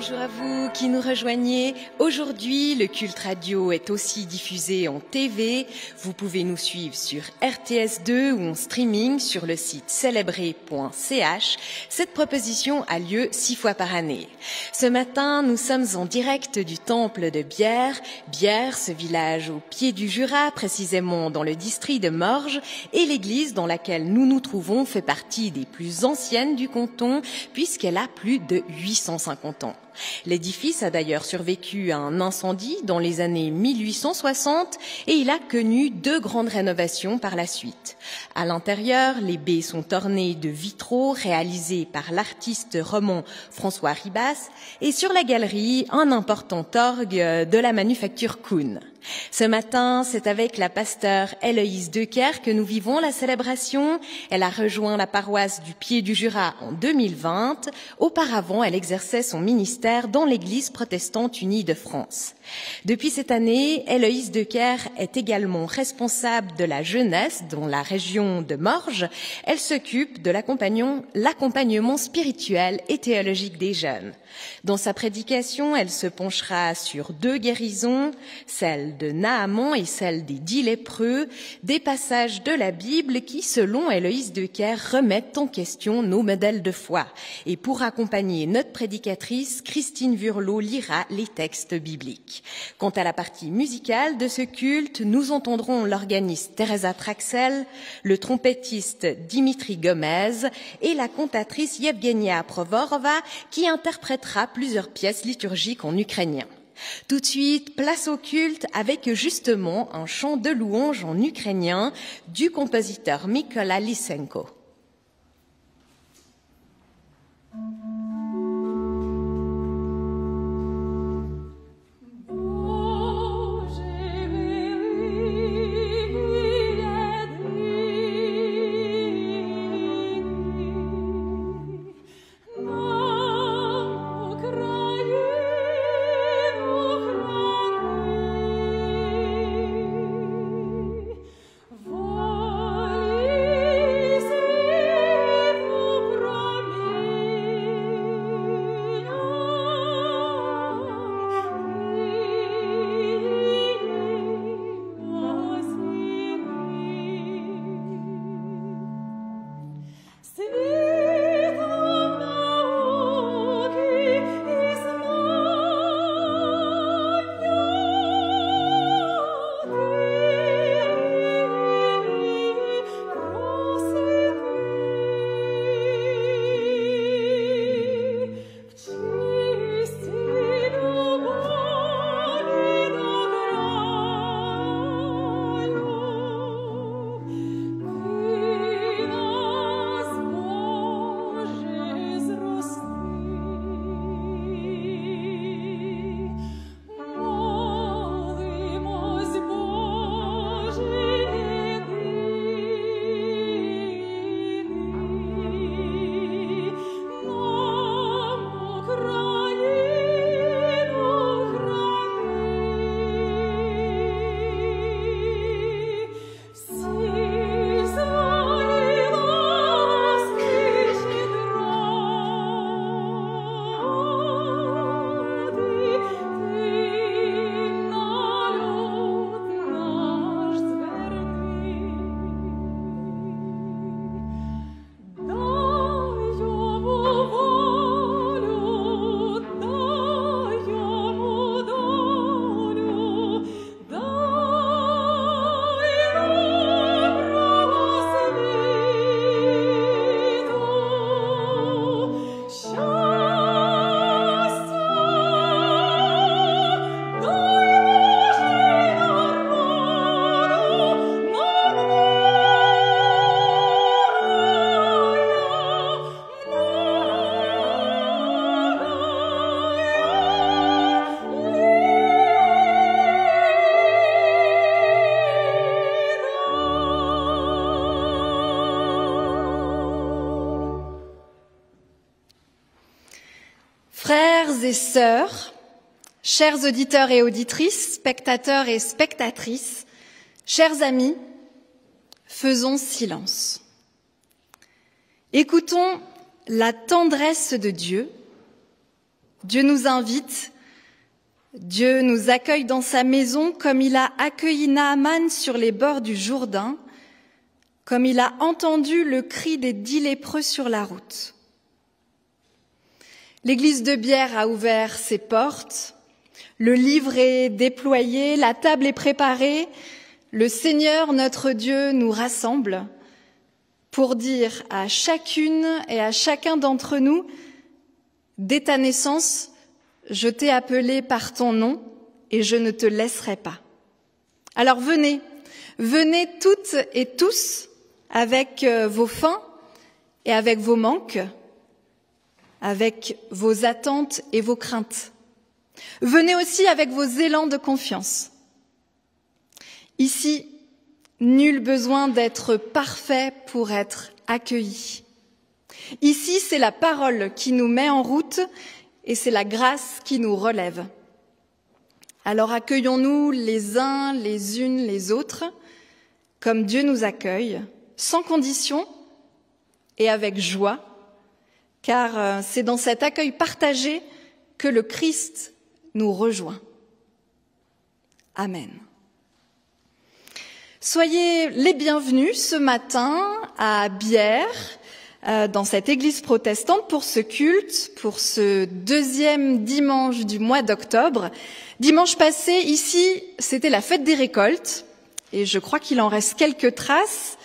Bonjour à vous qui nous rejoignez. Aujourd'hui, le culte radio est aussi diffusé en TV. Vous pouvez nous suivre sur RTS2 ou en streaming sur le site célébrer.ch. Cette proposition a lieu 6 fois par année. Ce matin, nous sommes en direct du temple de Bière. Bière, ce village au pied du Jura, précisément dans le district de Morges, et l'église dans laquelle nous nous trouvons fait partie des plus anciennes du canton puisqu'elle a plus de 850 ans. L'édifice a d'ailleurs survécu à un incendie dans les années 1860 et il a connu 2 grandes rénovations par la suite. À l'intérieur, les baies sont ornées de vitraux réalisés par l'artiste roman François Ribas et sur la galerie, un important orgue de la manufacture Kuhn. Ce matin, c'est avec la pasteure Héloïse Decker que nous vivons la célébration. Elle a rejoint la paroisse du Pied du Jura en 2020. Auparavant, elle exerçait son ministère dans l'Église protestante unie de France. Depuis cette année, Héloïse Decker est également responsable de la jeunesse dans la région de Morges. Elle s'occupe de l'accompagnement spirituel et théologique des jeunes. Dans sa prédication, elle se penchera sur 2 guérisons, celle de Naaman et celle des 10 lépreux, des passages de la Bible qui, selon Héloïse Decker, remettent en question nos modèles de foi. Et pour accompagner notre prédicatrice, Christine Vurlot lira les textes bibliques. Quant à la partie musicale de ce culte, nous entendrons l'organiste Teresa Traxel, le trompettiste Dimitri Gomez et la cantatrice Yevgenia Provorova qui interprétera plusieurs pièces liturgiques en ukrainien. Tout de suite, place au culte avec justement un chant de louange en ukrainien du compositeur Mykola Lysenko. Frères et sœurs, chers auditeurs et auditrices, spectateurs et spectatrices, chers amis, faisons silence. Écoutons la tendresse de Dieu, Dieu nous invite, Dieu nous accueille dans sa maison comme il a accueilli Naaman sur les bords du Jourdain, comme il a entendu le cri des 10 lépreux sur la route. L'église de Bière a ouvert ses portes, le livre est déployé, la table est préparée, le Seigneur, notre Dieu, nous rassemble pour dire à chacune et à chacun d'entre nous, dès ta naissance, je t'ai appelé par ton nom et je ne te laisserai pas. Alors venez toutes et tous avec vos faim et avec vos manques, avec vos attentes et vos craintes. Venez aussi avec vos élans de confiance. Ici, nul besoin d'être parfait pour être accueilli. Ici, c'est la parole qui nous met en route et c'est la grâce qui nous relève. Alors accueillons-nous les uns, les unes, les autres, comme Dieu nous accueille, sans condition et avec joie, car c'est dans cet accueil partagé que le Christ nous rejoint. Amen. Soyez les bienvenus ce matin à Bière, dans cette église protestante pour ce culte, pour ce deuxième dimanche du mois d'octobre. Dimanche passé, ici, c'était la fête des récoltes et je crois qu'il en reste quelques traces.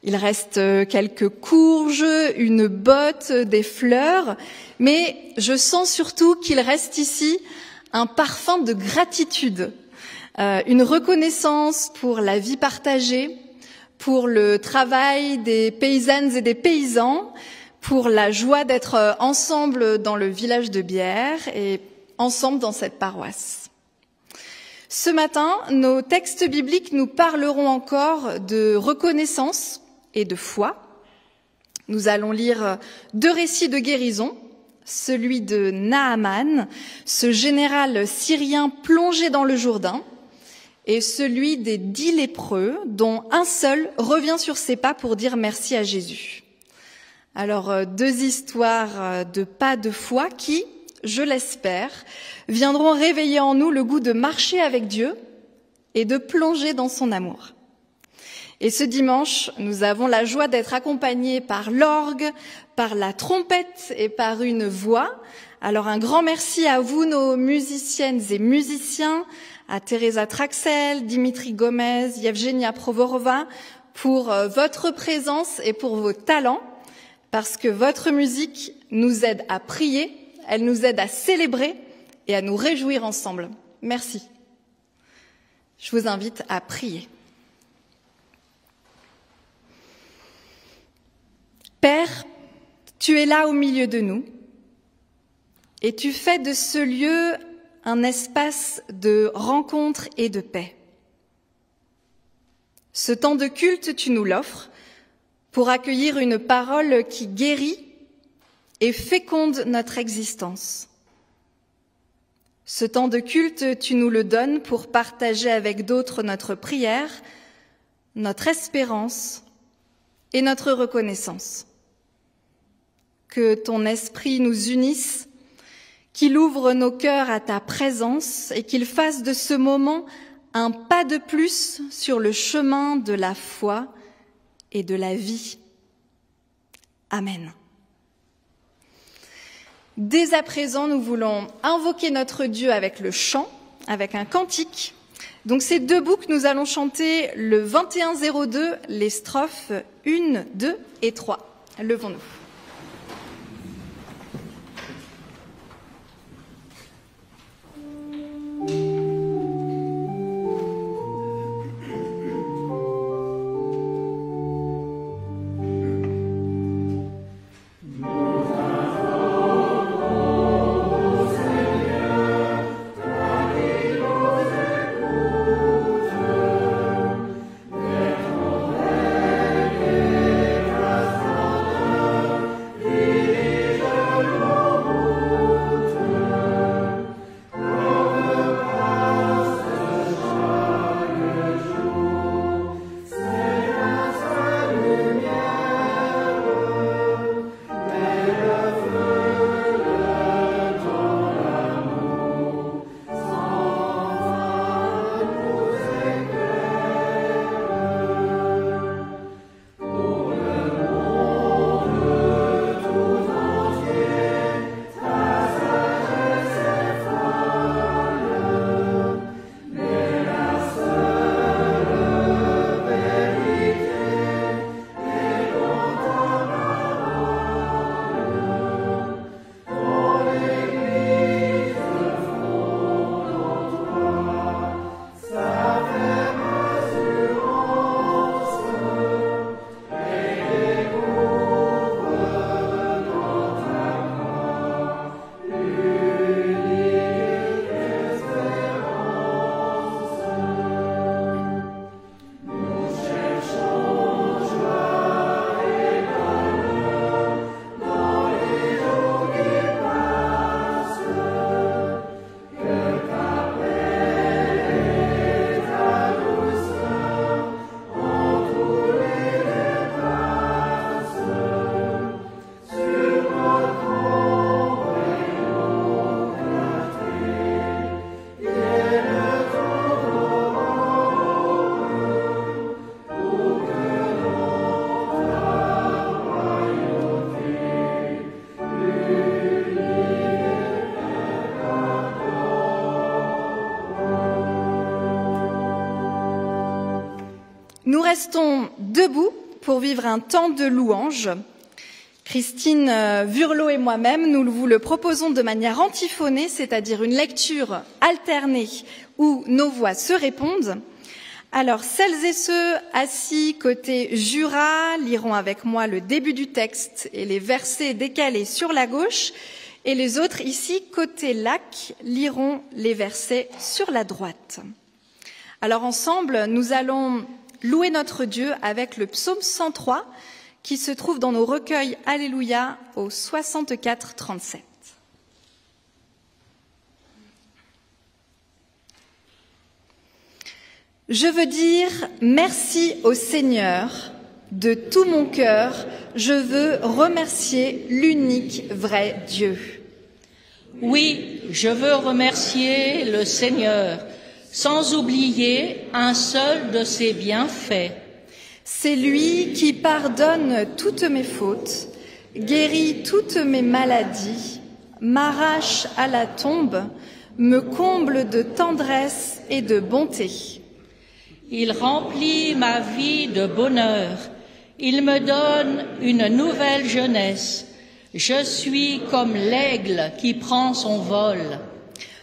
Il reste quelques courges, une botte, des fleurs, mais je sens surtout qu'il reste ici un parfum de gratitude, une reconnaissance pour la vie partagée, pour le travail des paysannes et des paysans, pour la joie d'être ensemble dans le village de Bière et ensemble dans cette paroisse. Ce matin, nos textes bibliques nous parleront encore de reconnaissance et de foi. Nous allons lire 2 récits de guérison, celui de Naaman, ce général syrien plongé dans le Jourdain, et celui des 10 lépreux, dont un seul revient sur ses pas pour dire merci à Jésus. Alors, 2 histoires de pas de foi qui, je l'espère, viendront réveiller en nous le goût de marcher avec Dieu et de plonger dans son amour. Et ce dimanche, nous avons la joie d'être accompagnés par l'orgue, par la trompette et par une voix. Alors un grand merci à vous, nos musiciennes et musiciens, à Teresa Traxel, Dimitri Gomez, Yevgenia Provorova, pour votre présence et pour vos talents, parce que votre musique nous aide à prier, elle nous aide à célébrer et à nous réjouir ensemble. Merci. Je vous invite à prier. Père, tu es là au milieu de nous et tu fais de ce lieu un espace de rencontre et de paix. Ce temps de culte, tu nous l'offres pour accueillir une parole qui guérit et féconde notre existence. Ce temps de culte, tu nous le donnes pour partager avec d'autres notre prière, notre espérance et notre reconnaissance. Que ton esprit nous unisse, qu'il ouvre nos cœurs à ta présence et qu'il fasse de ce moment un pas de plus sur le chemin de la foi et de la vie. Amen. Dès à présent, nous voulons invoquer notre Dieu avec le chant, avec un cantique. Donc c'est debout que nous allons chanter le 2102, les strophes 1, 2 et 3. Levons-nous. restons debout pour vivre un temps de louange. Christine Vurlot et moi-même, nous vous le proposons de manière antiphonée, c'est-à-dire une lecture alternée où nos voix se répondent. Alors, celles et ceux assis côté Jura liront avec moi le début du texte et les versets décalés sur la gauche, et les autres ici, côté Lac, liront les versets sur la droite. Alors ensemble, nous allons louer notre Dieu avec le psaume 103 qui se trouve dans nos recueils Alléluia au 64-37. Je veux dire merci au Seigneur de tout mon cœur. Je veux remercier l'unique vrai Dieu. Oui, je veux remercier le Seigneur, sans oublier un seul de ses bienfaits. C'est lui qui pardonne toutes mes fautes, guérit toutes mes maladies, m'arrache à la tombe, me comble de tendresse et de bonté. Il remplit ma vie de bonheur, il me donne une nouvelle jeunesse. Je suis comme l'aigle qui prend son vol.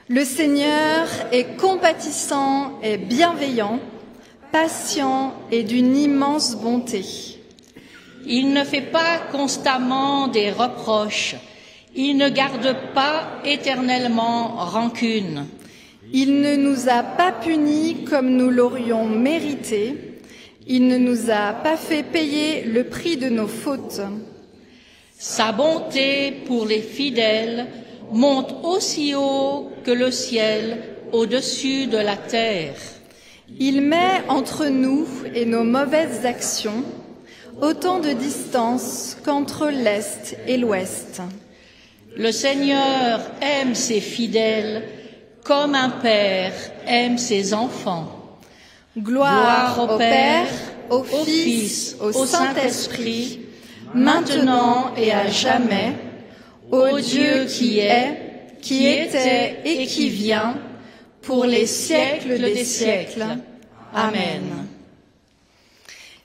Le Seigneur est compatissant et bienveillant, patient et d'une immense bonté. Il ne fait pas constamment des reproches, il ne garde pas éternellement rancune. Il ne nous a pas punis comme nous l'aurions mérité, il ne nous a pas fait payer le prix de nos fautes. Sa bonté pour les fidèles monte aussi haut que le ciel au-dessus de la terre. Il met entre nous et nos mauvaises actions autant de distance qu'entre l'Est et l'Ouest. Le Seigneur aime ses fidèles comme un père aime ses enfants. Gloire au Père, au Fils, au Saint-Esprit, maintenant et à jamais, ô Dieu qui est, qui était et qui vient, pour les siècles des siècles. Amen.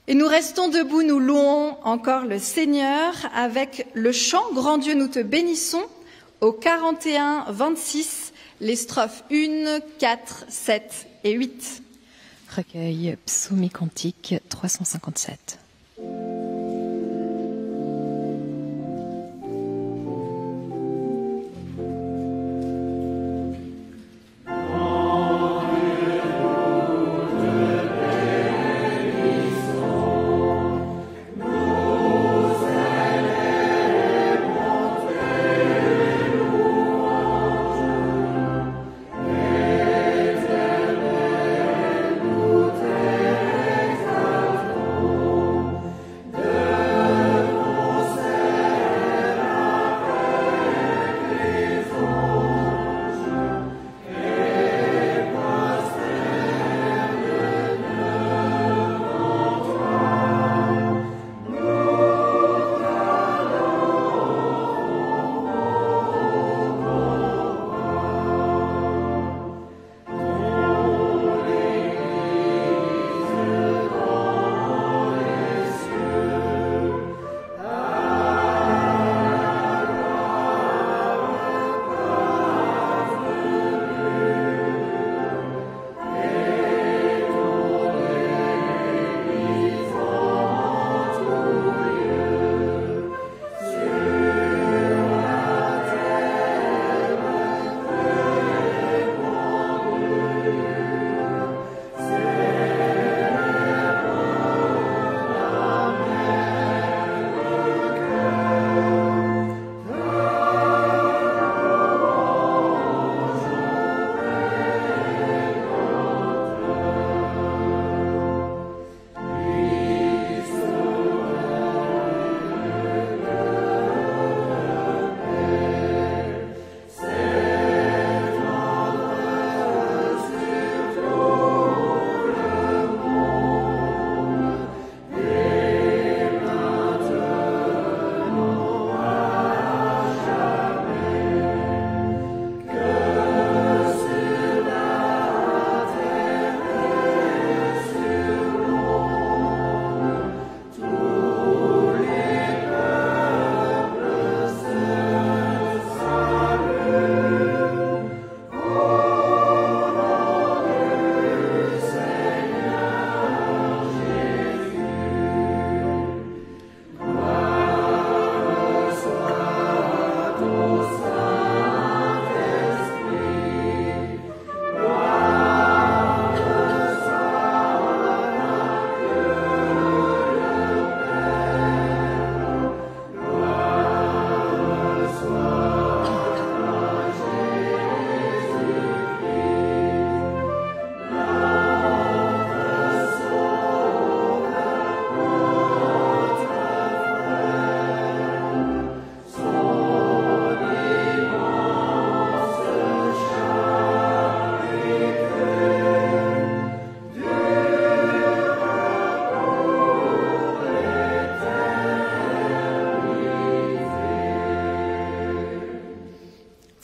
Et nous restons debout, nous louons encore le Seigneur avec le chant « Grand Dieu, nous te bénissons » au 41-26, les strophes 1, 4, 7 et 8. Recueil Psaume et Cantique 357.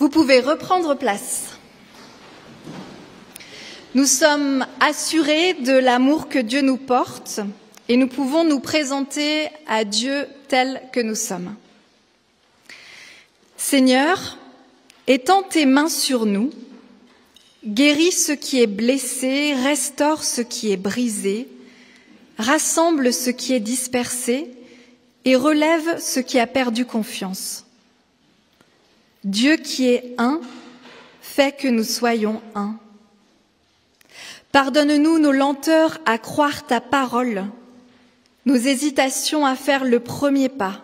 Vous pouvez reprendre place. Nous sommes assurés de l'amour que Dieu nous porte et nous pouvons nous présenter à Dieu tel que nous sommes. Seigneur, étends tes mains sur nous, guéris ce qui est blessé, restaure ce qui est brisé, rassemble ce qui est dispersé et relève ce qui a perdu confiance. Dieu qui est un, fait que nous soyons un. Pardonne-nous nos lenteurs à croire ta parole, nos hésitations à faire le premier pas.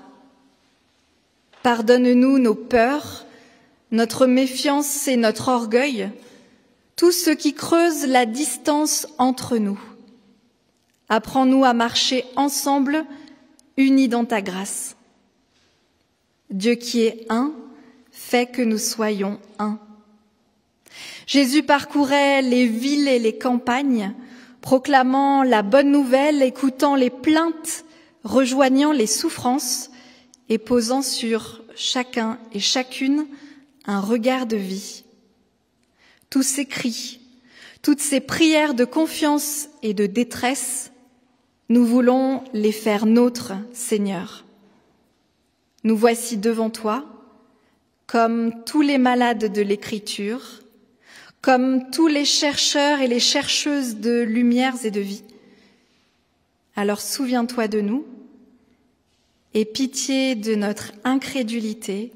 Pardonne-nous nos peurs, notre méfiance et notre orgueil, tout ce qui creuse la distance entre nous. Apprends-nous à marcher ensemble, unis dans ta grâce. Dieu qui est un, fait que nous soyons un. Jésus parcourait les villes et les campagnes, proclamant la bonne nouvelle, écoutant les plaintes, rejoignant les souffrances et posant sur chacun et chacune un regard de vie. Tous ces cris, toutes ces prières de confiance et de détresse, nous voulons les faire nôtres, Seigneur. Nous voici devant toi, comme tous les malades de l'Écriture, comme tous les chercheurs et les chercheuses de lumières et de vie. Alors souviens-toi de nous, aie pitié de notre incrédulité,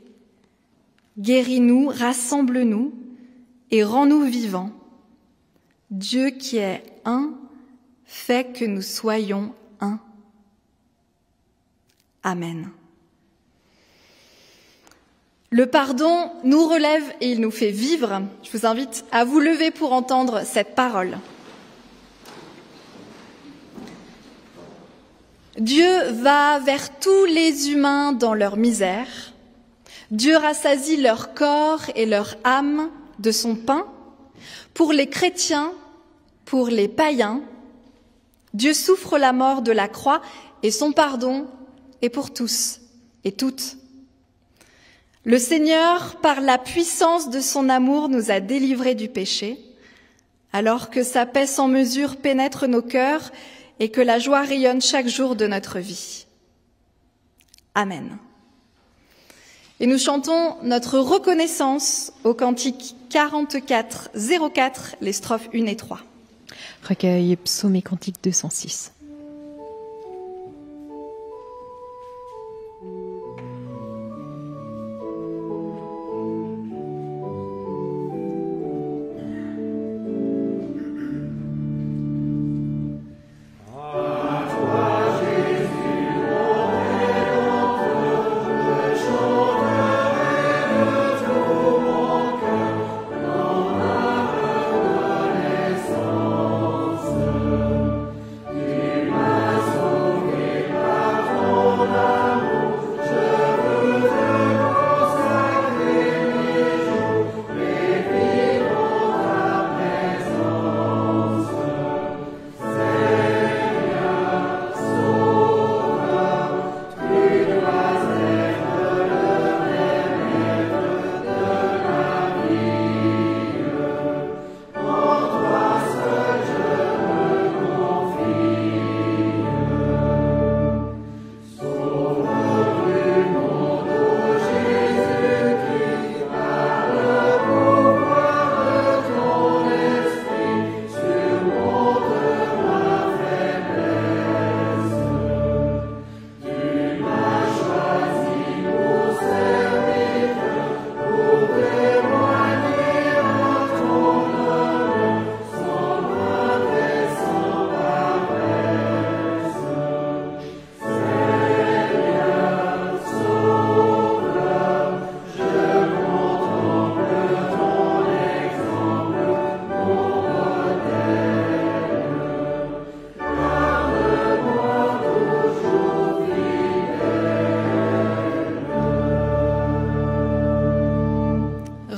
guéris-nous, rassemble-nous et rends-nous vivants. Dieu qui est un, fait que nous soyons un. Amen. Le pardon nous relève et il nous fait vivre. Je vous invite à vous lever pour entendre cette parole. Dieu va vers tous les humains dans leur misère. Dieu rassasie leur corps et leur âme de son pain. Pour les chrétiens, pour les païens, Dieu souffre la mort de la croix et son pardon est pour tous et toutes. Le Seigneur, par la puissance de son amour, nous a délivrés du péché, alors que sa paix sans mesure pénètre nos cœurs et que la joie rayonne chaque jour de notre vie. Amen. Et nous chantons notre reconnaissance au cantique 44 04, les strophes 1 et 3. Recueil Psaume et Cantique 206.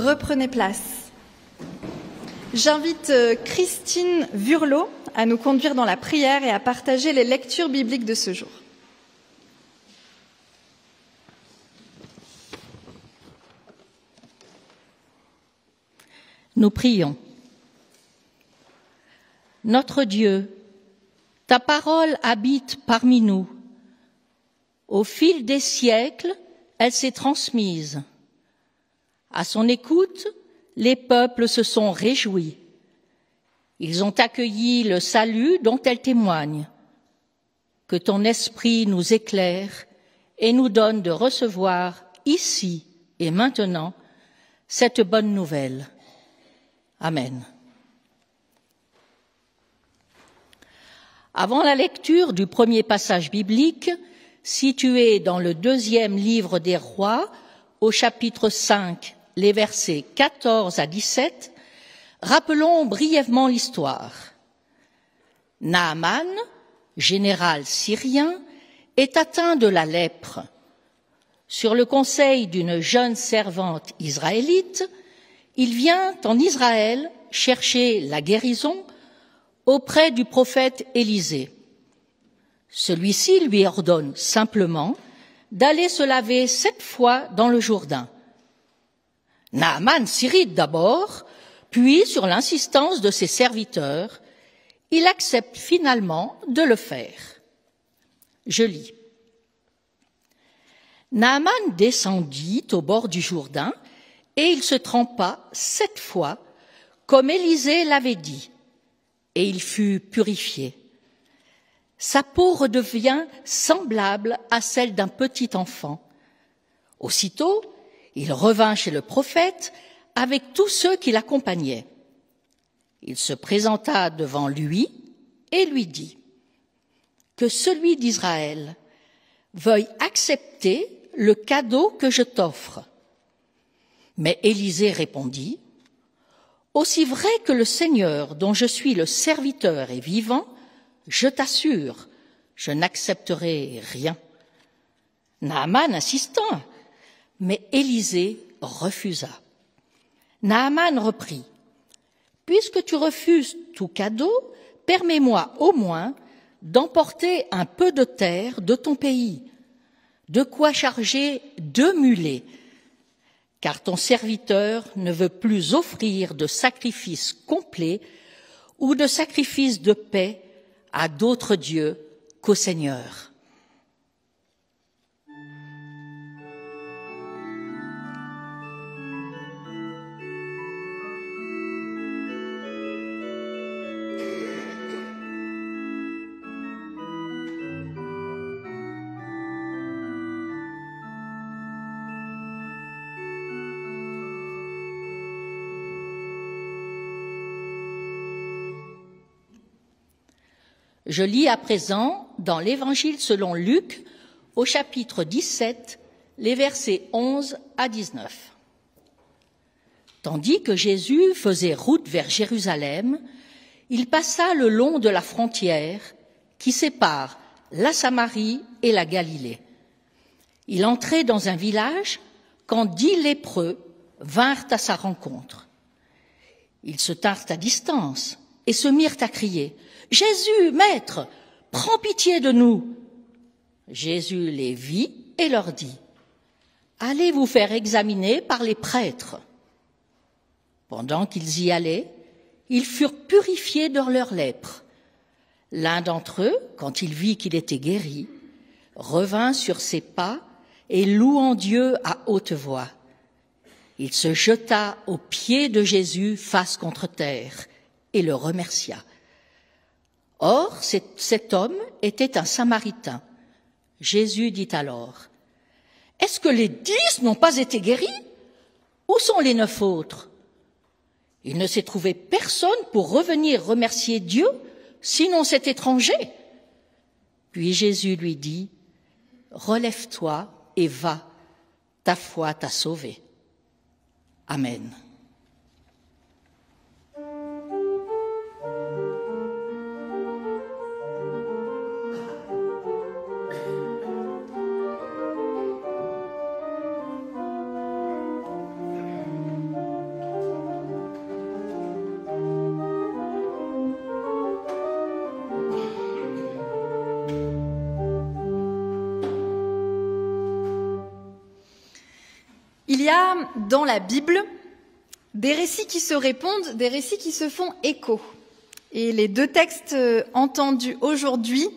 Reprenez place. J'invite Christine Vurlot à nous conduire dans la prière et à partager les lectures bibliques de ce jour. Nous prions. Notre Dieu, ta parole habite parmi nous. Au fil des siècles, elle s'est transmise. À son écoute, les peuples se sont réjouis. Ils ont accueilli le salut dont elle témoigne. Que ton esprit nous éclaire et nous donne de recevoir ici et maintenant cette bonne nouvelle. Amen. Avant la lecture du premier passage biblique, situé dans le 2e livre des Rois, au chapitre 5, les versets 14 à 17, rappelons brièvement l'histoire. Naaman, général syrien, est atteint de la lèpre. Sur le conseil d'une jeune servante israélite, il vient en Israël chercher la guérison auprès du prophète Élisée. Celui-ci lui ordonne simplement d'aller se laver 7 fois dans le Jourdain. Naaman s'irrite d'abord, puis, sur l'insistance de ses serviteurs, il accepte finalement de le faire. Je lis. Naaman descendit au bord du Jourdain et il se trempa 7 fois, comme Élisée l'avait dit, et il fut purifié. Sa peau redevient semblable à celle d'un petit enfant. Aussitôt, il revint chez le prophète avec tous ceux qui l'accompagnaient. Il se présenta devant lui et lui dit « Que celui d'Israël veuille accepter le cadeau que je t'offre. » Mais Élisée répondit « Aussi vrai que le Seigneur dont je suis le serviteur est vivant, je t'assure, je n'accepterai rien. » Naaman insista, mais Élisée refusa. Naaman reprit « Puisque tu refuses tout cadeau, permets-moi au moins d'emporter un peu de terre de ton pays, de quoi charger 2 mulets, car ton serviteur ne veut plus offrir de sacrifice complet ou de sacrifice de paix à d'autres dieux qu'au Seigneur. » Je lis à présent dans l'Évangile selon Luc, au chapitre 17, les versets 11 à 19. Tandis que Jésus faisait route vers Jérusalem, il passa le long de la frontière qui sépare la Samarie et la Galilée. Il entrait dans un village quand 10 lépreux vinrent à sa rencontre. Ils se tinrent à distance et se mirent à crier « Jésus, Maître, prends pitié de nous !» Jésus les vit et leur dit « Allez vous faire examiner par les prêtres. » Pendant qu'ils y allaient, ils furent purifiés de leur lèpre. L'un d'entre eux, quand il vit qu'il était guéri, revint sur ses pas et louant Dieu à haute voix. Il se jeta aux pieds de Jésus face contre terre et le remercia. Or, cet homme était un Samaritain. Jésus dit alors, « Est-ce que les 10 n'ont pas été guéris? Où sont les 9 autres? Il ne s'est trouvé personne pour revenir remercier Dieu, sinon cet étranger. » Puis Jésus lui dit, « Relève-toi et va, ta foi t'a sauvé. » Amen. Il y a dans la Bible Des récits qui se répondent, des récits qui se font écho. Et les deux textes entendus aujourd'hui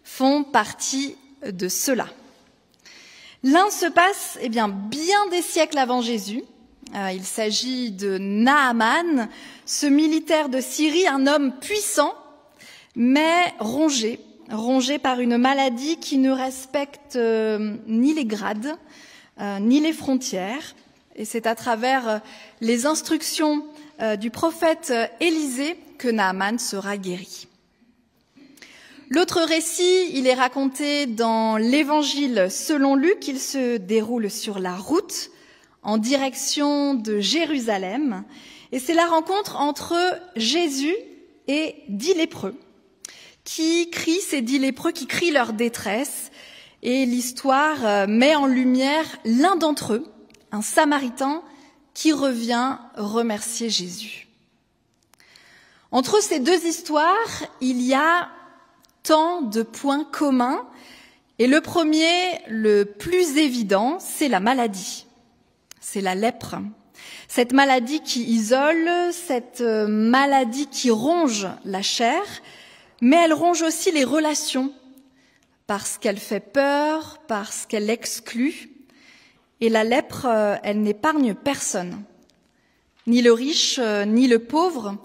font partie de cela. L'un se passe bien des siècles avant Jésus. Il s'agit de Naaman, ce militaire de Syrie, un homme puissant, mais rongé par une maladie qui ne respecte ni les grades, ni les frontières. Et c'est à travers les instructions du prophète Élisée que Naaman sera guéri. L'autre récit, il est raconté dans l'Évangile selon Luc. Il se déroule sur la route en direction de Jérusalem. Et c'est la rencontre entre Jésus et 10 lépreux ces 10 lépreux qui crient leur détresse. Et l'histoire met en lumière l'un d'entre eux, un Samaritain, qui revient remercier Jésus. Entre ces deux histoires, il y a tant de points communs. Et le premier, le plus évident, c'est la maladie. C'est la lèpre. Cette maladie qui isole, cette maladie qui ronge la chair, mais elle ronge aussi les relations, parce qu'elle fait peur, parce qu'elle exclut. Et la lèpre, elle n'épargne personne. Ni le riche, ni le pauvre,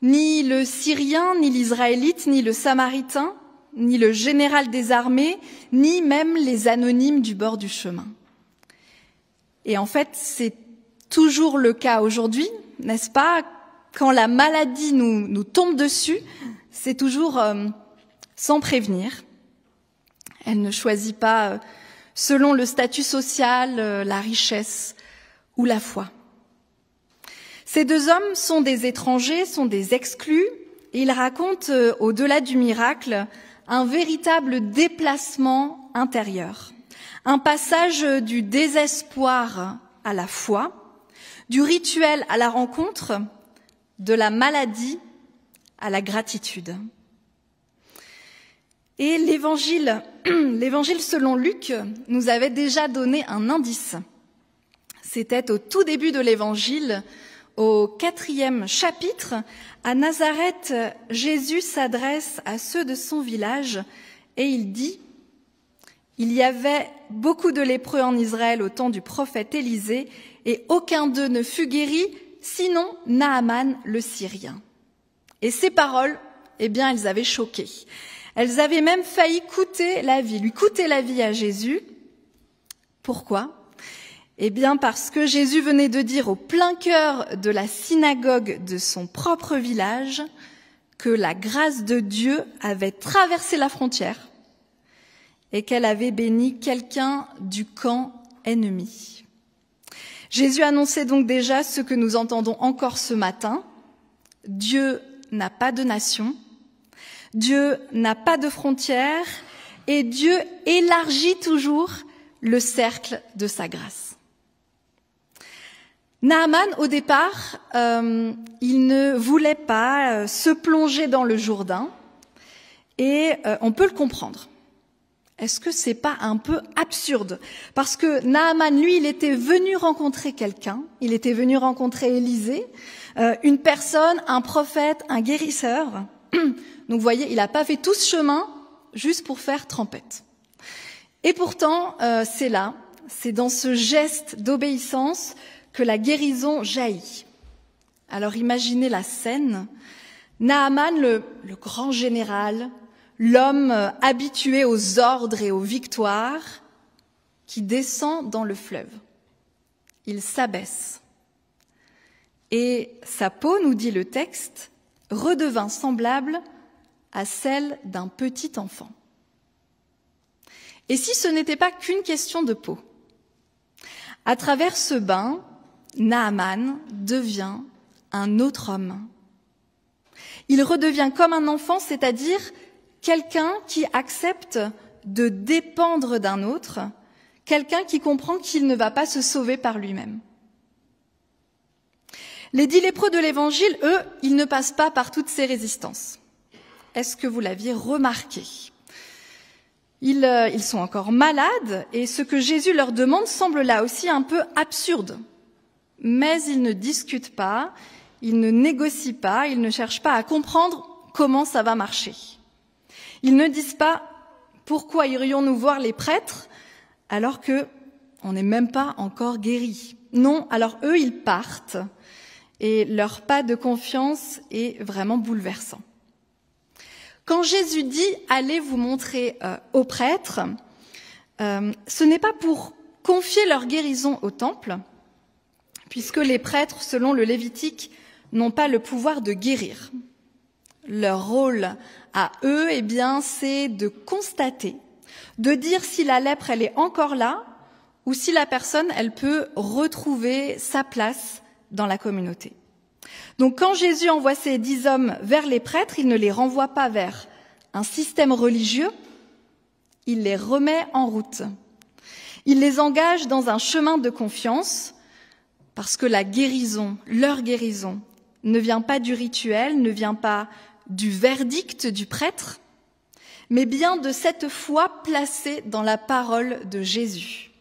ni le Syrien, ni l'Israélite, ni le Samaritain, ni le général des armées, ni même les anonymes du bord du chemin. Et en fait, c'est toujours le cas aujourd'hui, n'est-ce pas? Quand la maladie nous tombe dessus, c'est toujours sans prévenir. Elle ne choisit pas selon le statut social, la richesse ou la foi. Ces deux hommes sont des étrangers, sont des exclus, et ils racontent, au-delà du miracle, un véritable déplacement intérieur, un passage du désespoir à la foi, du rituel à la rencontre, de la maladie à la gratitude. Et l'évangile selon Luc nous avait déjà donné un indice. C'était au tout début de l'évangile, au 4e chapitre, à Nazareth, Jésus s'adresse à ceux de son village et il dit « Il y avait beaucoup de lépreux en Israël au temps du prophète Élisée et aucun d'eux ne fut guéri, sinon Naaman le Syrien. » Et ces paroles, elles avaient choqué. Elles avaient même failli lui coûter la vie à Jésus. Pourquoi ? Parce que Jésus venait de dire au plein cœur de la synagogue de son propre village que la grâce de Dieu avait traversé la frontière et qu'elle avait béni quelqu'un du camp ennemi. Jésus annonçait donc déjà ce que nous entendons encore ce matin. Dieu n'a pas de nation, Dieu n'a pas de frontières et Dieu élargit toujours le cercle de sa grâce. Naaman, au départ, il ne voulait pas se plonger dans le Jourdain et on peut le comprendre. Est-ce que c'est pas un peu absurde? Vous que Naaman, lui, il était venu rencontrer quelqu'un, il était venu rencontrer Élisée, une personne, un prophète, un guérisseur. Donc vous voyez, il n'a pas fait tout ce chemin juste pour faire trempette. Et pourtant, c'est dans ce geste d'obéissance que la guérison jaillit. Alors imaginez la scène. Naaman, le grand général, l'homme habitué aux ordres et aux victoires, qui descend dans le fleuve. Il s'abaisse. Et sa peau, nous dit le texte, redevint semblable à celle d'un petit enfant. Et si ce n'était pas qu'une question de peau? À travers ce bain, Naaman devient un autre homme. Il redevient comme un enfant, c'est-à-dire quelqu'un qui accepte de dépendre d'un autre, quelqu'un qui comprend qu'il ne va pas se sauver par lui-même. Les 10 lépreux de l'Évangile, eux, ils ne passent pas par toutes ces résistances. Est-ce que vous l'aviez remarqué? Ils sont encore malades et ce que Jésus leur demande semble là aussi un peu absurde. mais ils ne discutent pas, ils ne négocient pas, ils ne cherchent pas à comprendre comment ça va marcher. Ils ne disent pas « Pourquoi irions-nous voir les prêtres alors qu'on n'est même pas encore guéri ?» Non, alors eux, ils partent et leur pas de confiance est vraiment bouleversant. Quand Jésus dit « Allez vous montrer aux prêtres », ce n'est pas pour confier leur guérison au temple, puisque les prêtres, selon le Lévitique, n'ont pas le pouvoir de guérir. Leur rôle à eux, eh bien, c'est de constater, de dire si la lèpre, elle est encore là, ou si la personne, elle peut retrouver sa place dans la communauté. Donc, quand Jésus envoie ces 10 hommes vers les prêtres, il ne les renvoie pas vers un système religieux, il les remet en route. Il les engage dans un chemin de confiance, parce que la guérison, leur guérison, ne vient pas du rituel, ne vient pas du verdict du prêtre, mais bien de cette foi placée dans la parole de Jésus.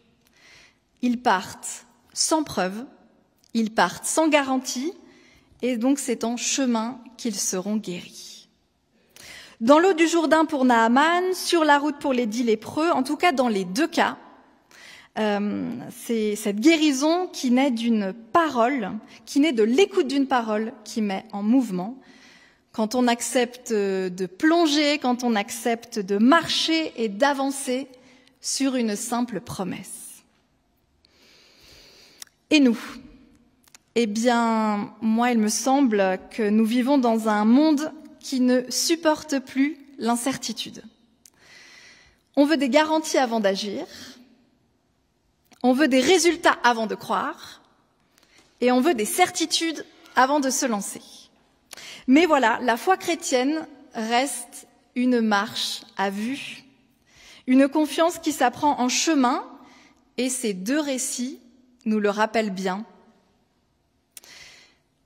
Ils partent sans preuve, ils partent sans garantie, et donc c'est en chemin qu'ils seront guéris. Dans l'eau du Jourdain pour Naaman, sur la route pour les 10 lépreux, en tout cas dans les 2 cas, c'est cette guérison qui naît d'une parole, qui naît de l'écoute d'une parole qui met en mouvement. Quand on accepte de plonger, quand on accepte de marcher et d'avancer sur une simple promesse. Et nous ? Eh bien, moi, il me semble que nous vivons dans un monde qui ne supporte plus l'incertitude. On veut des garanties avant d'agir, on veut des résultats avant de croire, et on veut des certitudes avant de se lancer. Mais voilà, la foi chrétienne reste une marche à vue, une confiance qui s'apprend en chemin, et ces 2 récits nous le rappellent bien.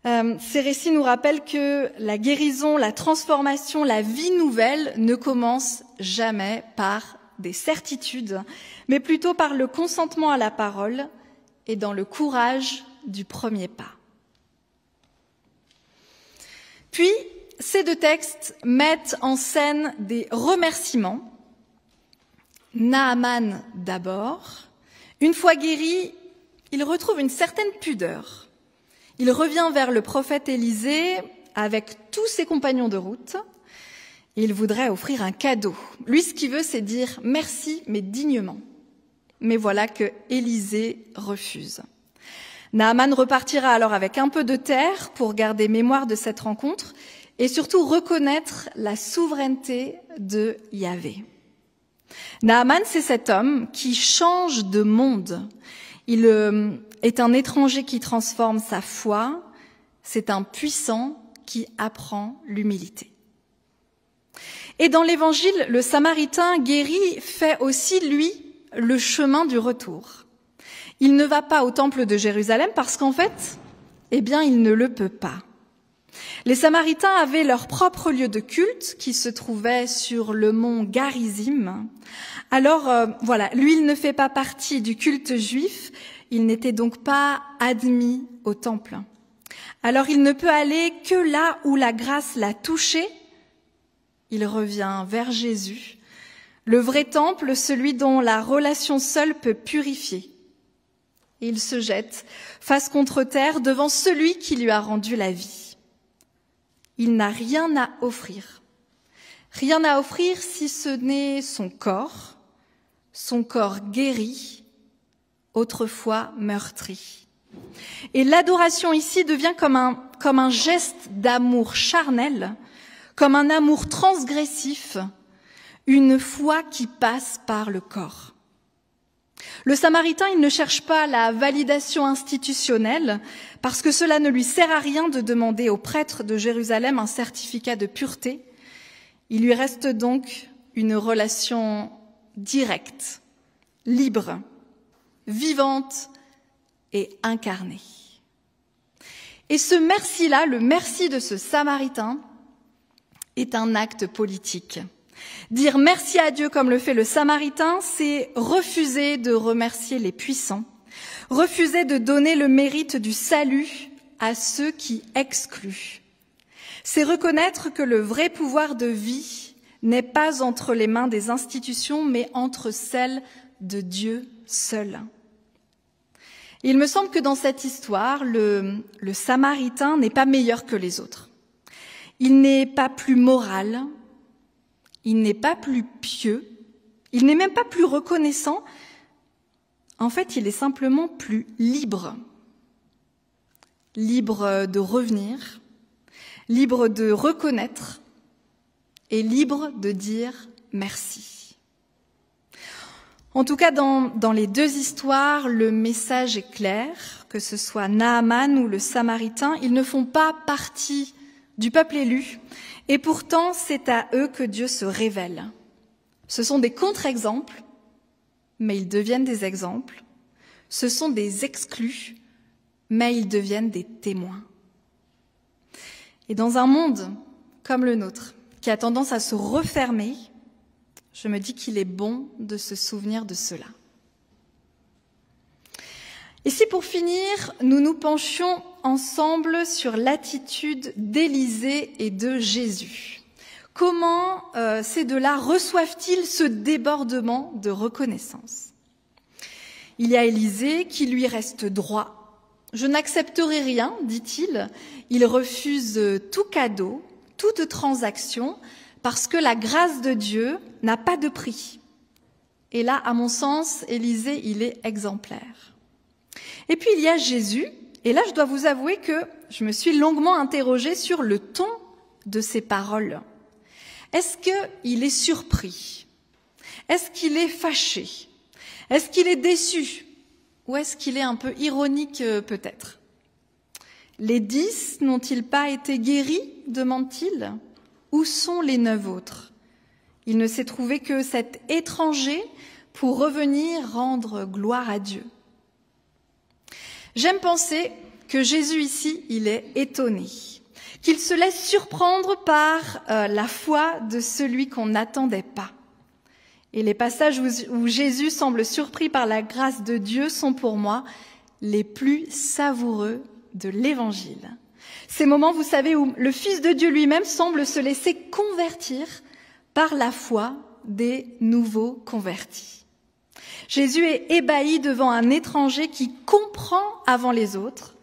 Ces récits nous rappellent que la guérison, la transformation, la vie nouvelle ne commence jamais par des certitudes, mais plutôt par le consentement à la parole et dans le courage du premier pas. Puis, ces 2 textes mettent en scène des remerciements. Naaman d'abord. Une fois guéri, il retrouve une certaine pudeur. Il revient vers le prophète Élisée avec tous ses compagnons de route. Il voudrait offrir un cadeau. Lui, ce qu'il veut, c'est dire merci, mais dignement. Mais voilà que Élisée refuse. Naaman repartira alors avec un peu de terre pour garder mémoire de cette rencontre et surtout reconnaître la souveraineté de Yahvé. Naaman, c'est cet homme qui change de monde. Il est un étranger qui transforme sa foi. C'est un puissant qui apprend l'humilité. Et dans l'Évangile, le Samaritain guéri fait aussi, lui, le chemin du retour. Il ne va pas au temple de Jérusalem parce qu'en fait, eh bien, il ne le peut pas. Les Samaritains avaient leur propre lieu de culte qui se trouvait sur le mont Garizim. Alors, voilà, lui, il ne fait pas partie du culte juif. Il n'était donc pas admis au temple. Alors, il ne peut aller que là où la grâce l'a touché. Il revient vers Jésus, le vrai temple, celui dont la relation seule peut purifier. Et il se jette face contre terre devant celui qui lui a rendu la vie. Il n'a rien à offrir. Rien à offrir si ce n'est son corps guéri, autrefois meurtri. Et l'adoration ici devient comme un geste d'amour charnel, comme un amour transgressif, une foi qui passe par le corps. Le Samaritain, il ne cherche pas la validation institutionnelle, parce que cela ne lui sert à rien de demander au prêtre de Jérusalem un certificat de pureté. Il lui reste donc une relation directe, libre, vivante et incarnée. Et ce merci-là, le merci de ce Samaritain, est un acte politique. Dire merci à Dieu comme le fait le Samaritain, c'est refuser de remercier les puissants, Refuser de donner le mérite du salut à ceux qui excluent. C'est reconnaître que le vrai pouvoir de vie n'est pas entre les mains des institutions, mais entre celles de Dieu seul. Il me semble que dans cette histoire, le Samaritain n'est pas meilleur que les autres. Il n'est pas plus moral, il n'est pas plus pieux, il n'est même pas plus reconnaissant. En fait, il est simplement plus libre. Libre de revenir, libre de reconnaître et libre de dire merci. En tout cas, dans les deux histoires, le message est clair, que ce soit Naaman ou le Samaritain, ils ne font pas partie du peuple élu, et pourtant c'est à eux que Dieu se révèle. Ce sont des contre-exemples, mais ils deviennent des exemples. Ce sont des exclus, mais ils deviennent des témoins. Et dans un monde comme le nôtre, qui a tendance à se refermer, je me dis qu'il est bon de se souvenir de cela. Et si pour finir, nous nous penchions ensemble sur l'attitude d'Élisée et de Jésus. Comment ces deux-là reçoivent-ils ce débordement de reconnaissance? Il y a Élisée qui lui reste droit. Je n'accepterai rien, dit-il. Il refuse tout cadeau, toute transaction, parce que la grâce de Dieu n'a pas de prix. Et là, à mon sens, Élisée, il est exemplaire. Et puis il y a Jésus, et là je dois vous avouer que je me suis longuement interrogée sur le ton de ses paroles. Est-ce qu'il est surpris? Est-ce qu'il est fâché? Est-ce qu'il est déçu? Ou est-ce qu'il est un peu ironique peut-être? Les 10 n'ont-ils pas été guéris? Demande-t-il. Où sont les 9 autres? Il ne s'est trouvé que cet étranger pour revenir rendre gloire à Dieu. J'aime penser que Jésus ici, il est étonné, qu'il se laisse surprendre par la foi de celui qu'on n'attendait pas. Et les passages où Jésus semble surpris par la grâce de Dieu sont pour moi les plus savoureux de l'Évangile. Ces moments, vous savez, où le Fils de Dieu lui-même semble se laisser convertir par la foi des nouveaux convertis. Jésus est ébahi devant un étranger qui comprend avant les autres,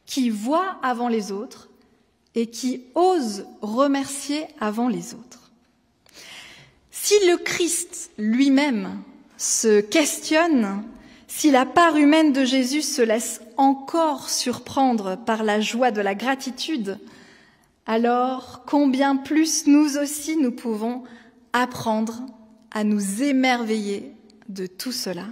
qui voit avant les autres et qui ose remercier avant les autres. Si le Christ lui-même se questionne, si la part humaine de Jésus se laisse encore surprendre par la joie de la gratitude, alors combien plus nous aussi nous pouvons apprendre à nous émerveiller de tout cela.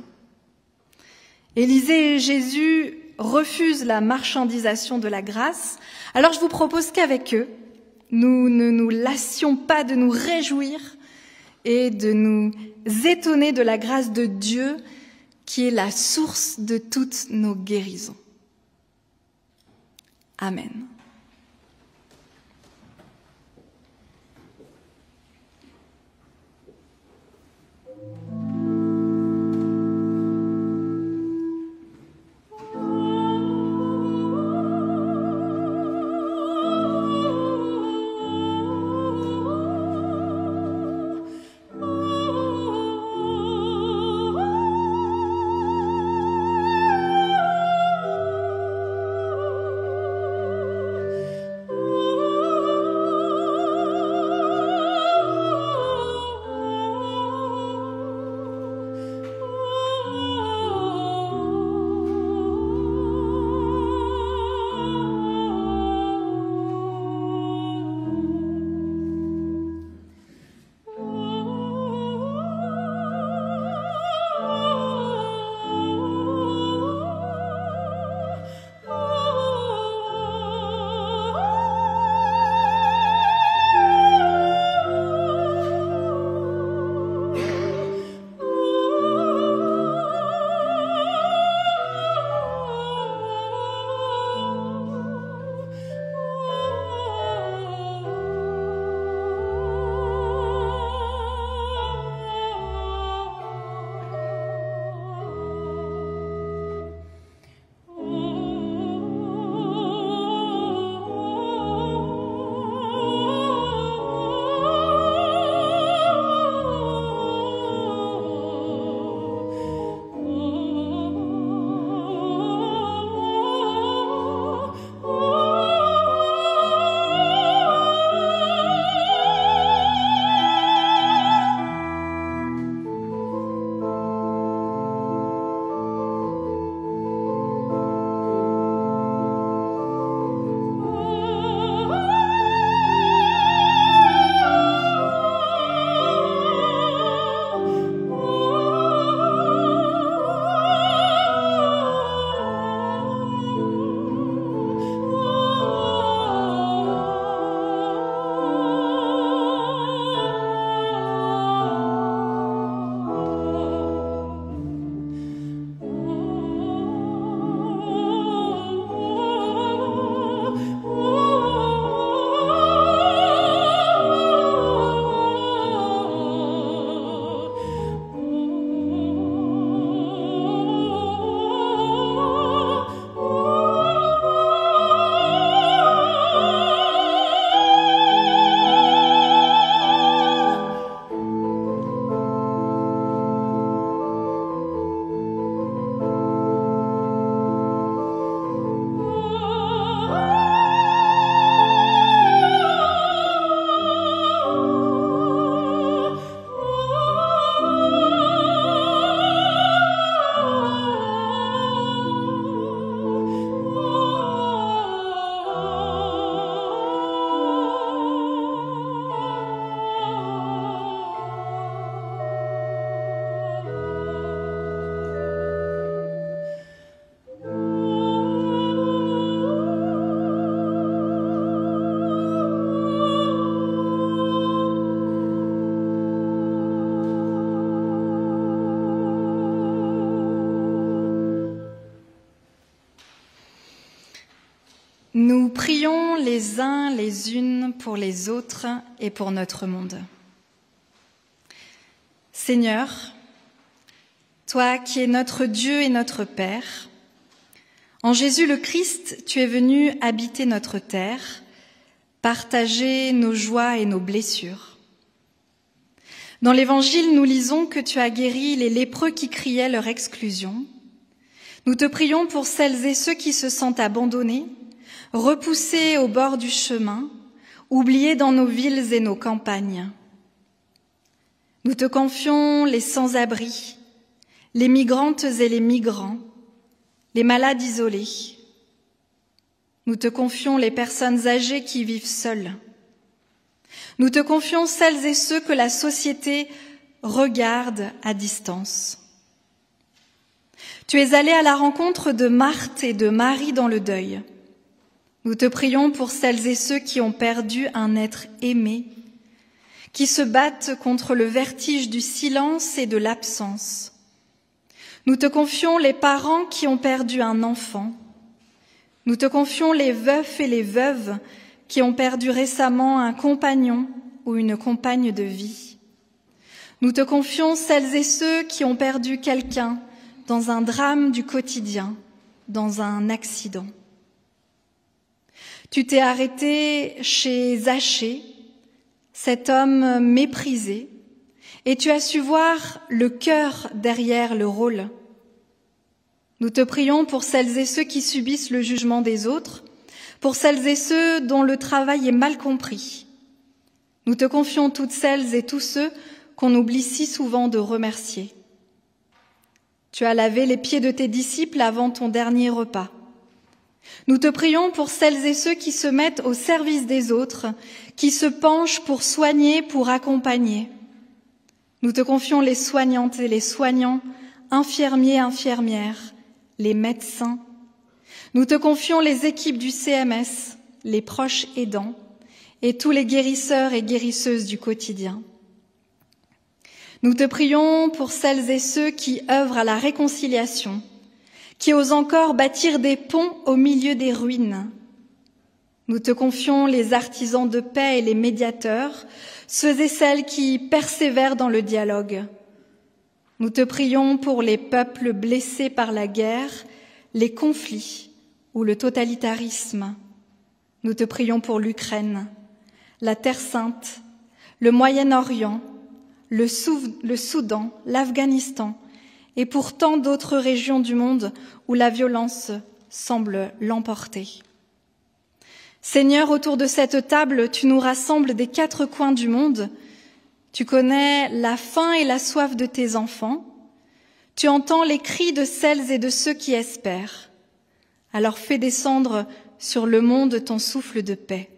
Élisée et Jésus refusent la marchandisation de la grâce. Alors je vous propose qu'avec eux, nous ne nous lassions pas de nous réjouir et de nous étonner de la grâce de Dieu qui est la source de toutes nos guérisons. Amen. Nous prions les uns les unes pour les autres et pour notre monde. Seigneur, toi qui es notre Dieu et notre Père, en Jésus le Christ, tu es venu habiter notre terre, partager nos joies et nos blessures. Dans l'Évangile, nous lisons que tu as guéri les lépreux qui criaient leur exclusion. Nous te prions pour celles et ceux qui se sentent abandonnés, repoussés au bord du chemin, oubliés dans nos villes et nos campagnes. Nous te confions les sans-abri, les migrantes et les migrants, les malades isolés. Nous te confions les personnes âgées qui vivent seules. Nous te confions celles et ceux que la société regarde à distance. Tu es allé à la rencontre de Marthe et de Marie dans le deuil. Nous te prions pour celles et ceux qui ont perdu un être aimé, qui se battent contre le vertige du silence et de l'absence. Nous te confions les parents qui ont perdu un enfant. Nous te confions les veufs et les veuves qui ont perdu récemment un compagnon ou une compagne de vie. Nous te confions celles et ceux qui ont perdu quelqu'un dans un drame du quotidien, dans un accident. Tu t'es arrêté chez Zachée, cet homme méprisé, et tu as su voir le cœur derrière le rôle. Nous te prions pour celles et ceux qui subissent le jugement des autres, pour celles et ceux dont le travail est mal compris. Nous te confions toutes celles et tous ceux qu'on oublie si souvent de remercier. Tu as lavé les pieds de tes disciples avant ton dernier repas. Nous te prions pour celles et ceux qui se mettent au service des autres, qui se penchent pour soigner, pour accompagner. Nous te confions les soignantes et les soignants, infirmiers, infirmières, les médecins. Nous te confions les équipes du CMS, les proches aidants et tous les guérisseurs et guérisseuses du quotidien. Nous te prions pour celles et ceux qui œuvrent à la réconciliation, qui osent encore bâtir des ponts au milieu des ruines. Nous te confions les artisans de paix et les médiateurs, ceux et celles qui persévèrent dans le dialogue. Nous te prions pour les peuples blessés par la guerre, les conflits ou le totalitarisme. Nous te prions pour l'Ukraine, la Terre Sainte, le Moyen-Orient, le Soudan, l'Afghanistan et pour tant d'autres régions du monde où la violence semble l'emporter. Seigneur, autour de cette table, tu nous rassembles des 4 coins du monde. Tu connais la faim et la soif de tes enfants. Tu entends les cris de celles et de ceux qui espèrent. Alors fais descendre sur le monde ton souffle de paix.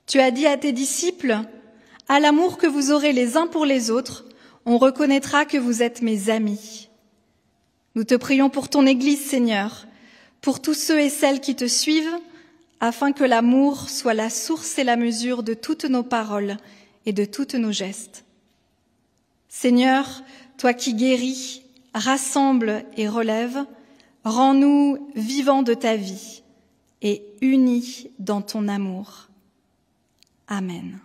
Tu as dit à tes disciples, « À l'amour que vous aurez les uns pour les autres, on reconnaîtra que vous êtes mes amis. » Nous te prions pour ton Église, Seigneur, pour tous ceux et celles qui te suivent, afin que l'amour soit la source et la mesure de toutes nos paroles et de toutes nos gestes. Seigneur, toi qui guéris, rassembles et relèves, rends-nous vivants de ta vie et unis dans ton amour. Amen.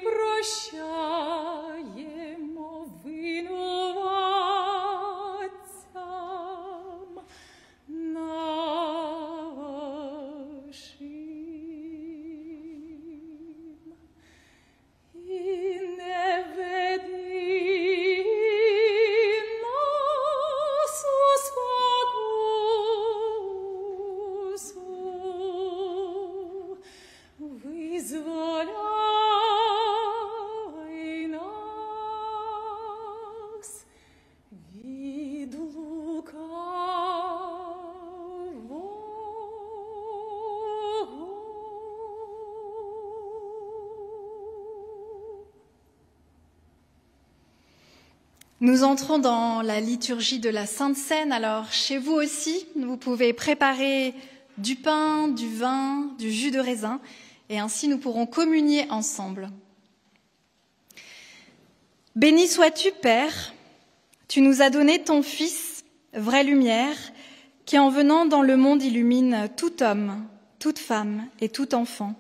Прощай. Nous entrons dans la liturgie de la Sainte Seine. Alors, chez vous aussi, vous pouvez préparer du pain, du vin, du jus de raisin, et ainsi nous pourrons communier ensemble. Béni sois-tu, Père, tu nous as donné ton Fils, vraie lumière, qui en venant dans le monde illumine tout homme, toute femme et tout enfant.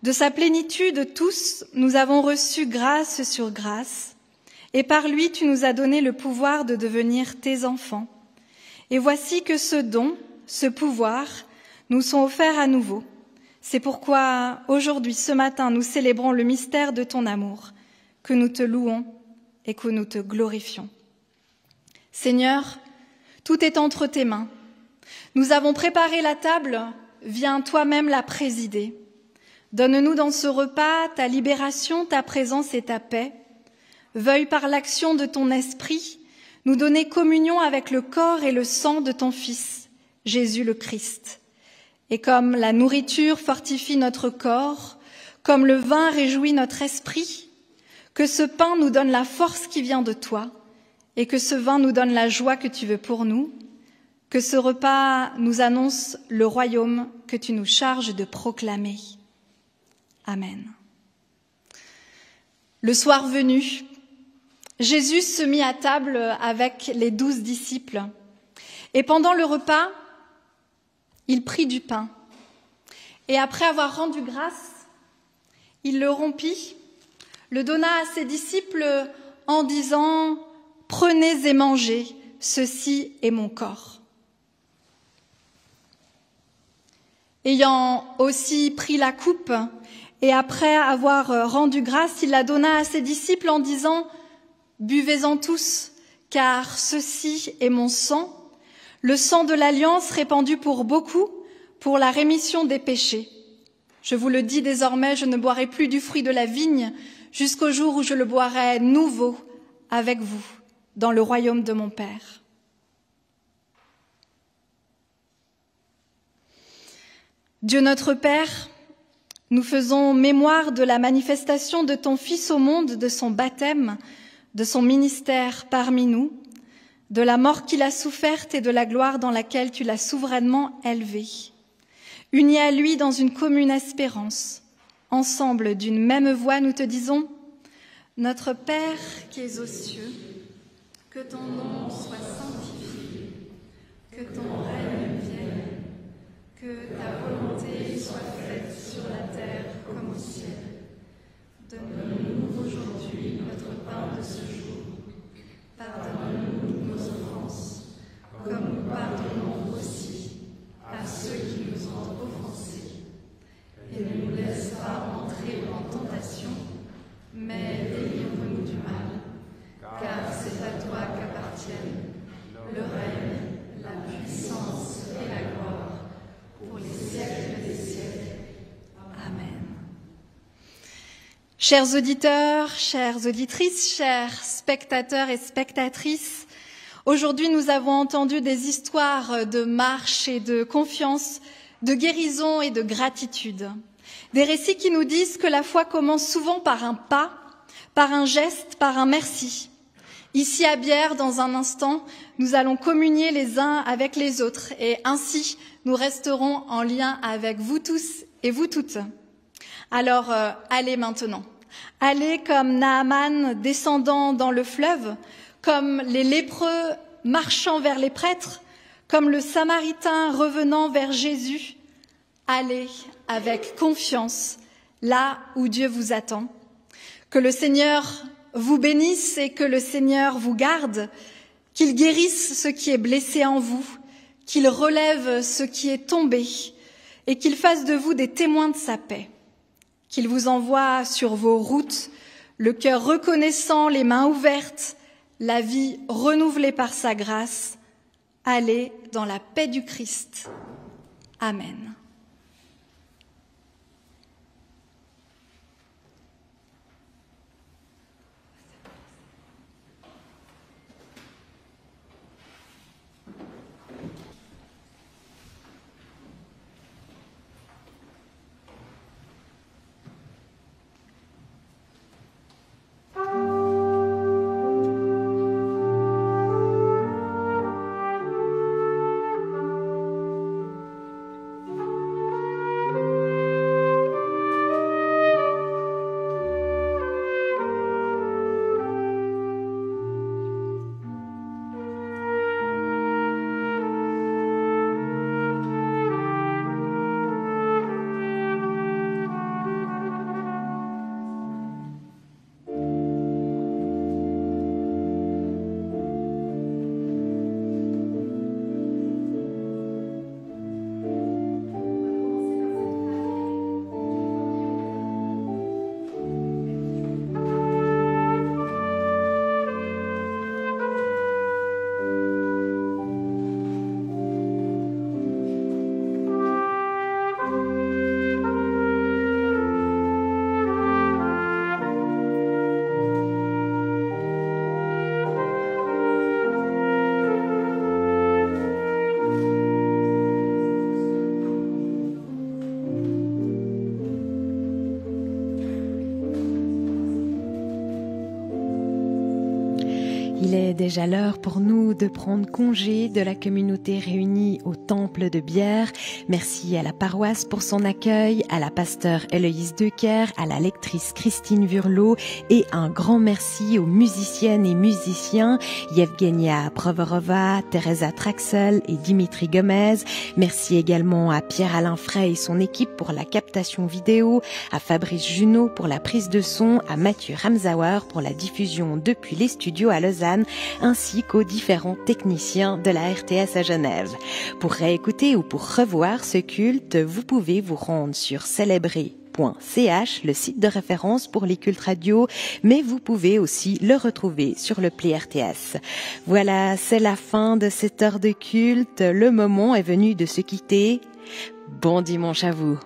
De sa plénitude tous, nous avons reçu grâce sur grâce, et par lui tu nous as donné le pouvoir de devenir tes enfants. Et voici que ce don, ce pouvoir, nous sont offerts à nouveau. C'est pourquoi aujourd'hui, ce matin, nous célébrons le mystère de ton amour, que nous te louons et que nous te glorifions. Seigneur, tout est entre tes mains. Nous avons préparé la table, viens toi-même la présider. Donne-nous dans ce repas ta libération, ta présence et ta paix. Veuille par l'action de ton esprit nous donner communion avec le corps et le sang de ton Fils, Jésus le Christ. Et comme la nourriture fortifie notre corps, comme le vin réjouit notre esprit, que ce pain nous donne la force qui vient de toi, et que ce vin nous donne la joie que tu veux pour nous, que ce repas nous annonce le royaume que tu nous charges de proclamer. Amen. Le soir venu, Jésus se mit à table avec les 12 disciples, et pendant le repas, il prit du pain, et après avoir rendu grâce, il le rompit, le donna à ses disciples en disant « Prenez et mangez, ceci est mon corps ». Ayant aussi pris la coupe, et après avoir rendu grâce, il la donna à ses disciples en disant « Buvez-en tous, car ceci est mon sang, le sang de l'alliance répandu pour beaucoup, pour la rémission des péchés. Je vous le dis désormais, je ne boirai plus du fruit de la vigne jusqu'au jour où je le boirai nouveau avec vous dans le royaume de mon Père. » Dieu notre Père, nous faisons mémoire de la manifestation de ton Fils au monde, de son baptême, de son ministère parmi nous, de la mort qu'il a soufferte et de la gloire dans laquelle tu l'as souverainement élevé. Unis à lui dans une commune espérance, ensemble d'une même voix, nous te disons « Notre Père qui es aux cieux, que ton nom soit sanctifié, que ton règne vienne, que ta volonté soit faite sur la terre comme au ciel. Donne-nous aujourd'hui notre pain de ce jour. Pardonne-nous nos offenses, comme nous pardonnons aussi à ceux qui nous ont offensés. Et ne nous laisse pas entrer en tentation, mais délivre-nous du mal, car c'est à toi qu'appartiennent le règne, la puissance et la gloire, pour les siècles des siècles. Amen. Chers auditeurs, chères auditrices, chers spectateurs et spectatrices, aujourd'hui nous avons entendu des histoires de marche et de confiance, de guérison et de gratitude. Des récits qui nous disent que la foi commence souvent par un pas, par un geste, par un merci. Ici à Bière, dans un instant, nous allons communier les uns avec les autres et ainsi nous resterons en lien avec vous tous et vous toutes. Alors, allez maintenant. Allez comme Naaman descendant dans le fleuve, comme les lépreux marchant vers les prêtres, comme le Samaritain revenant vers Jésus. Allez avec confiance là où Dieu vous attend. Que le Seigneur vous bénisse et que le Seigneur vous garde, qu'il guérisse ce qui est blessé en vous, qu'il relève ce qui est tombé et qu'il fasse de vous des témoins de sa paix. Qu'il vous envoie sur vos routes le cœur reconnaissant, les mains ouvertes, la vie renouvelée par sa grâce. Allez dans la paix du Christ. Amen. Il est déjà l'heure pour nous de prendre congé de la communauté réunie au temple de Bière. Merci à la paroisse pour son accueil, à la pasteure Héloïse Decker, à la lectrice Christine Vurlot et un grand merci aux musiciennes et musiciens Yevgenia Provorova, Teresa Traxel et Dimitri Gomez. Merci également à Pierre-Alain Frey et son équipe pour la captation vidéo, à Fabrice Junot pour la prise de son, à Mathieu Ramsauer pour la diffusion depuis les studios à Lausanne, ainsi qu'aux différents techniciens de la RTS à Genève. Pour réécouter ou pour revoir ce culte, vous pouvez vous rendre sur célébrer.ch, le site de référence pour les cultes radio, mais vous pouvez aussi le retrouver sur le Play RTS. Voilà, c'est la fin de cette heure de culte. Le moment est venu de se quitter. Bon dimanche à vous.